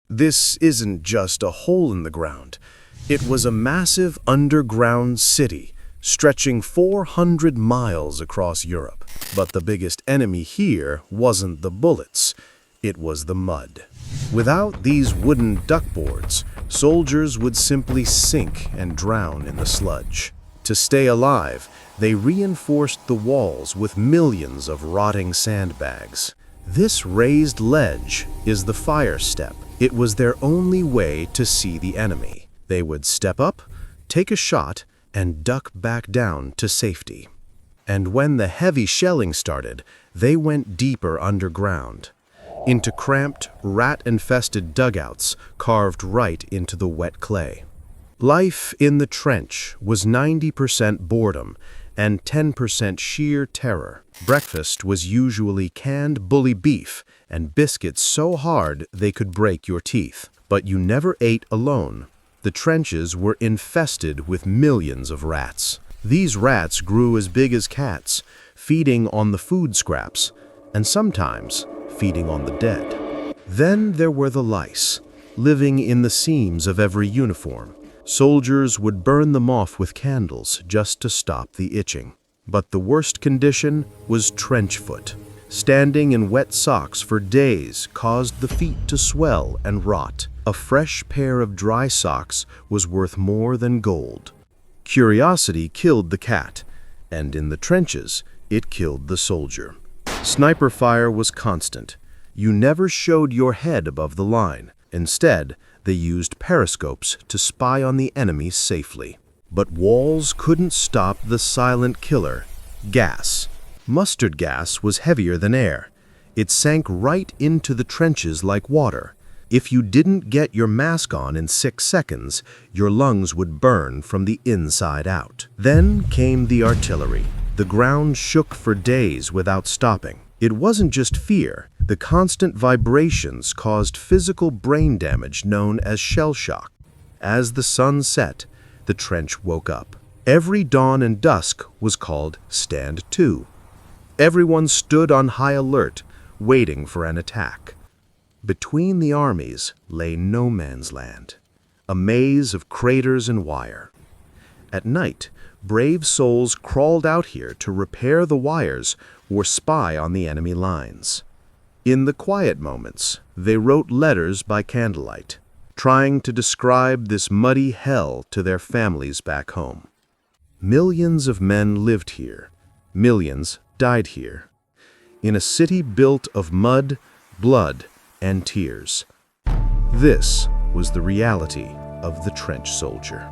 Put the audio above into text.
This isn't just a hole in the ground. It was a massive underground city, stretching 400 miles across Europe. But the biggest enemy here wasn't the bullets, it was the mud. Without these wooden duckboards, soldiers would simply sink and drown in the sludge. To stay alive, they reinforced the walls with millions of rotting sandbags. This raised ledge is the fire step. It was their only way to see the enemy. They would step up, take a shot, and duck back down to safety. And when the heavy shelling started, they went deeper underground, into cramped, rat-infested dugouts carved right into the wet clay. Life in the trench was 90% boredom and 10% sheer terror. Breakfast was usually canned bully beef and biscuits so hard they could break your teeth. But you never ate alone. The trenches were infested with millions of rats. These rats grew as big as cats, feeding on the food scraps, and sometimes feeding on the dead. Then there were the lice, living in the seams of every uniform. Soldiers would burn them off with candles just to stop the itching. But the worst condition was trench foot. Standing in wet socks for days caused the feet to swell and rot. A fresh pair of dry socks was worth more than gold. Curiosity killed the cat, and in the trenches, it killed the soldier. Sniper fire was constant. You never showed your head above the line. Instead, they used periscopes to spy on the enemy safely. But walls couldn't stop the silent killer, gas. Mustard gas was heavier than air. It sank right into the trenches like water. If you didn't get your mask on in 6 seconds, your lungs would burn from the inside out. Then came the artillery. The ground shook for days without stopping. It wasn't just fear. The constant vibrations caused physical brain damage known as shell shock. As the sun set, the trench woke up. Every dawn and dusk was called Stand To. Everyone stood on high alert, waiting for an attack. Between the armies lay no man's land, a maze of craters and wire. At night, brave souls crawled out here to repair the wires or spy on the enemy lines. In the quiet moments, they wrote letters by candlelight, trying to describe this muddy hell to their families back home. Millions of men lived here. Millions died here. In a city built of mud, blood, and tears. This was the reality of the trench soldier.